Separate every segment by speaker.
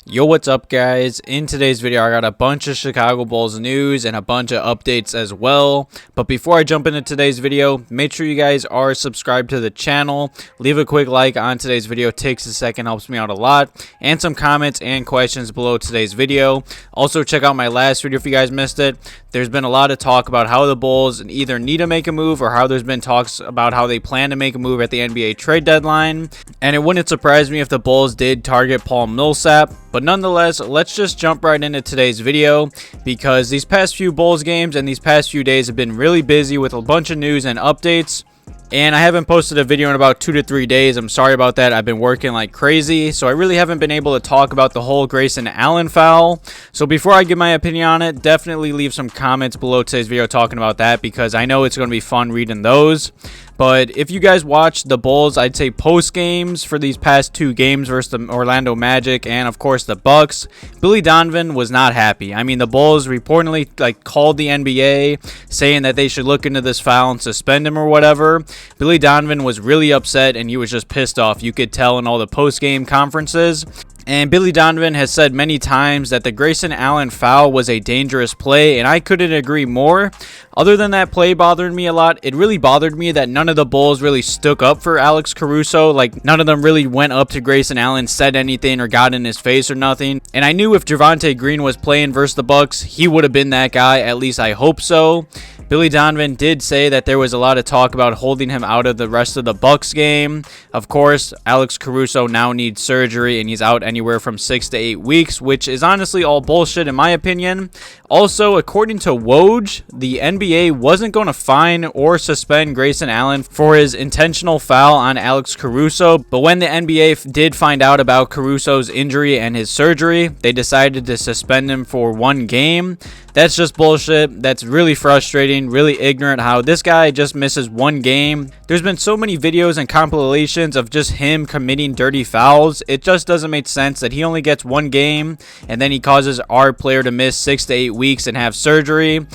Speaker 1: Yo, what's up, guys? In today's video, I got a bunch of Chicago Bulls news and a bunch of updates as well. But before I jump into today's video, make sure you guys are subscribed to the channel. Leave a quick like on today's video. It takes a second, helps me out a lot. And some comments and questions below today's video. Also, check out my last video if you guys missed it. There's been a lot of talk about how the Bulls either need to make a move or how there's been talks about how they plan to make a move at the NBA trade deadline. And it wouldn't surprise me if the Bulls did target Paul Millsap. But nonetheless, let's just jump right into today's video because these past few Bulls games and these past few days have been really busy with a bunch of news and updates. And I haven't posted a video in about 2 to 3 days. I'm sorry about that. I've been working like crazy, so I really haven't been able to talk about the whole Grayson Allen foul. So before I give my opinion on it, definitely leave some comments below today's video talking about that because I know it's going to be fun reading those. But if you guys watched the Bulls, I'd say post games for these past 2 games versus the Orlando Magic and of course the Bucks, Billy Donovan was not happy. I mean, the Bulls reportedly called the NBA saying that they should look into this foul and suspend him or whatever. Billy Donovan was really upset and he was just pissed off. You could tell in all the post game conferences. And Billy Donovan has said many times that the Grayson Allen foul was a dangerous play, and I couldn't agree more. Other than that play bothering me a lot, it really bothered me that none of the Bulls really stuck up for Alex Caruso. Like, none of them really went up to Grayson Allen, said anything, or got in his face or nothing. And I knew if Javonte Green was playing versus the Bucks, he would have been that guy. At least I hope so. Billy Donovan did say that there was a lot of talk about holding him out of the rest of the Bucks game. Of course, Alex Caruso now needs surgery and he's out anywhere from 6 to 8 weeks, which is honestly all bullshit in my opinion. Also, according to Woj, the NBA wasn't going to fine or suspend Grayson Allen for his intentional foul on Alex Caruso, but when the NBA did find out about Caruso's injury and his surgery, they decided to suspend him for 1 game. That's just bullshit. That's really frustrating, really ignorant how this guy just misses 1 game. There's been so many videos and compilations of just him committing dirty fouls. It just doesn't make sense that he only gets 1 game and then he causes our player to miss 6 to 8 weeks and have surgery.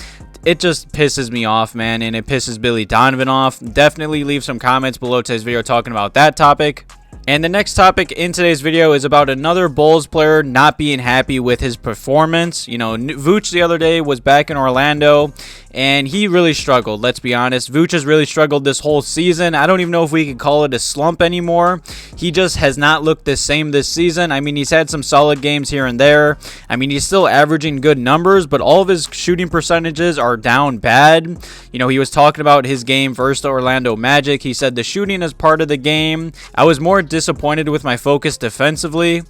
Speaker 1: It just pisses me off, man, and it pisses Billy Donovan off. Definitely leave some comments below today's video talking about that topic. And the next topic in today's video is about another Bulls player not being happy with his performance. You know, Vooch the other day was back in Orlando, and he really struggled, let's be honest. Vooch has really struggled this whole season. I don't even know if we could call it a slump anymore. He just has not looked the same this season. I mean, he's had some solid games here and there. I mean, he's still averaging good numbers, but all of his shooting percentages are down bad. You know, he was talking about his game versus the Orlando Magic. He said the shooting is part of the game. I was more disappointed with my focus defensively.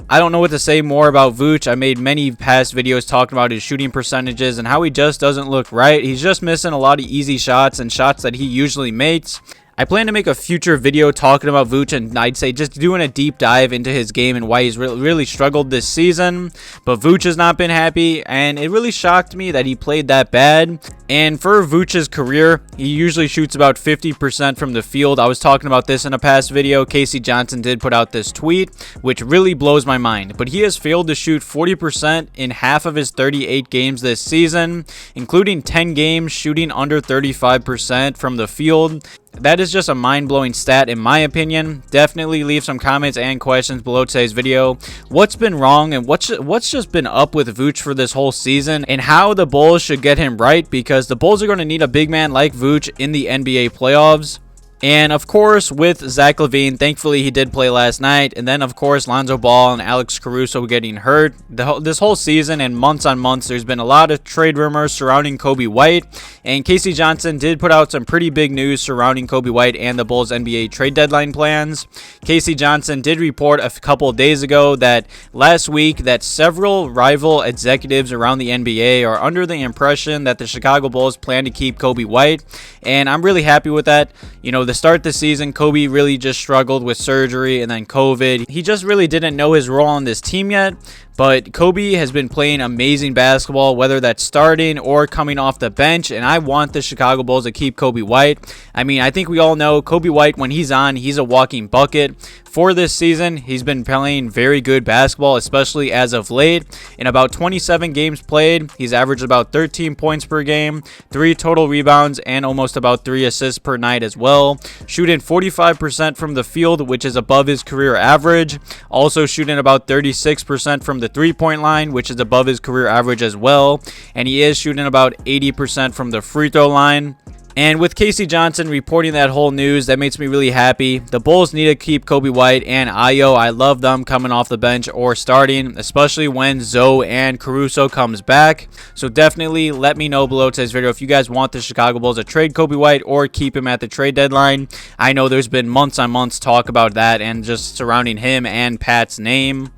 Speaker 1: I don't know what to say more about Vooch. I made many past videos talking about his shooting percentages and how he just doesn't look right. He's just missing a lot of easy shots and shots that he usually makes. I plan to make a future video talking about Vooch, and I'd say just doing a deep dive into his game and why he's really struggled this season. But Vooch has not been happy, and it really shocked me that he played that bad. And for Vooch's career, he usually shoots about 50% from the field. I was talking about this in a past video. Casey Johnson did put out this tweet, which really blows my mind. But he has failed to shoot 40% in half of his 38 games this season, including 10 games shooting under 35% from the field. That is just a mind-blowing stat in my opinion. Definitely leave some comments and questions below today's video. What's been wrong and what's just been up with Vooch for this whole season and how the Bulls should get him right, because the Bulls are going to need a big man like Vooch in the NBA playoffs. And of course, with Zach LaVine, thankfully he did play last night. And then of course, Lonzo Ball and Alex Caruso getting hurt. This whole season and months on months, there's been a lot of trade rumors surrounding Coby White. And Casey Johnson did put out some pretty big news surrounding Coby White and the Bulls NBA trade deadline plans. Casey Johnson did report a couple of days ago that last week that several rival executives around the NBA are under the impression that the Chicago Bulls plan to keep Coby White. And I'm really happy with that. You know, the start of the season, Coby really just struggled with surgery and then COVID. He just really didn't know his role on this team yet. But Coby has been playing amazing basketball, whether that's starting or coming off the bench, and I want the Chicago Bulls to keep Coby White. I mean, I think we all know Coby White, when he's on, he's a walking bucket. For this season, he's been playing very good basketball, especially as of late. In about 27 games played, he's averaged about 13 points per game, 3 total rebounds, and almost about 3 assists per night as well. Shooting 45% from the field, which is above his career average. Also shooting about 36% from the three-point line, which is above his career average as well. And he is shooting about 80% from the free throw line. And with Casey Johnson reporting that whole news, that makes me really happy. The Bulls need to keep Coby White and Ayo. I love them coming off the bench or starting, especially when Zoe and Caruso comes back. So definitely let me know below today's video if you guys want the Chicago Bulls to trade Coby White or keep him at the trade deadline. I know there's been months on months talk about that and just surrounding him and Pat's name.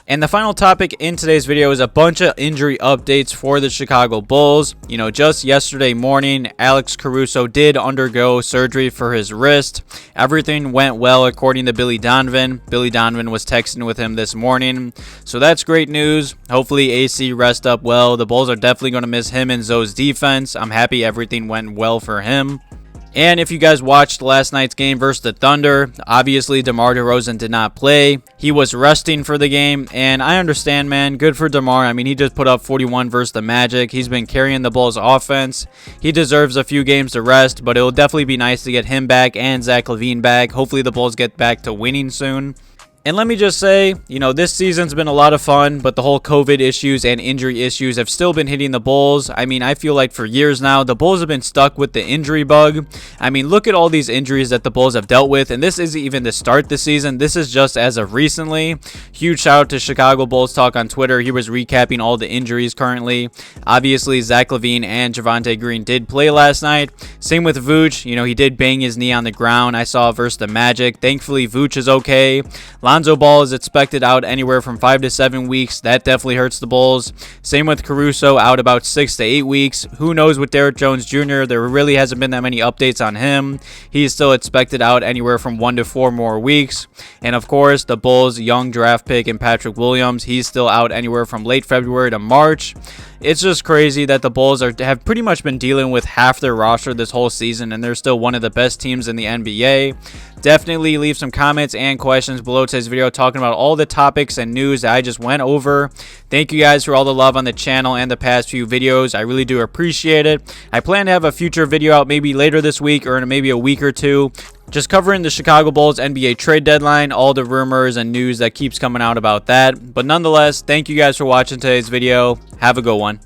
Speaker 1: And the final topic in today's video is a bunch of injury updates for the Chicago Bulls. You know, just yesterday morning, Alex Caruso did undergo surgery for his wrist. Everything went well according to Billy Donovan. Billy Donovan was texting with him this morning. So that's great news. Hopefully AC rest up well. The Bulls are definitely going to miss him and Zoe's defense. I'm happy everything went well for him. And if you guys watched last night's game versus the Thunder, obviously DeMar DeRozan did not play. He was resting for the game, and I understand, man. Good for DeMar. I mean, he just put up 41 versus the Magic. He's been carrying the Bulls' offense. He deserves a few games to rest, but it will definitely be nice to get him back and Zach LaVine back. Hopefully the Bulls get back to winning soon. And let me just say, you know, this season's been a lot of fun, but the whole COVID issues and injury issues have still been hitting the Bulls. I mean, I feel like for years now, the Bulls have been stuck with the injury bug. I mean, look at all these injuries that the Bulls have dealt with, and this isn't even to start the season. This is just as of recently. Huge shout out to Chicago Bulls Talk on Twitter. He was recapping all the injuries currently. Obviously, Zach LaVine and Javonte Green did play last night. Same with Vooch. You know, he did bang his knee on the ground. I saw versus the Magic. Thankfully, Vooch is okay. Lonzo Ball is expected out anywhere from 5 to 7 weeks. That definitely hurts the Bulls. Same with Caruso, out about 6 to 8 weeks. Who knows with Derrick Jones Jr.? There really hasn't been that many updates on him. He's still expected out anywhere from 1 to 4 more weeks. And of course, the Bulls' young draft pick in Patrick Williams, he's still out anywhere from late February to March. It's just crazy that the Bulls have pretty much been dealing with half their roster this whole season, and they're still one of the best teams in the NBA. Definitely leave some comments and questions below today's video talking about all the topics and news that I just went over. Thank you guys for all the love on the channel and the past few videos. I really do appreciate it. I plan to have a future video out maybe later this week or in maybe a week or two, just covering the Chicago Bulls NBA trade deadline, all the rumors and news that keeps coming out about that. But nonetheless, thank you guys for watching today's video. Have a good one.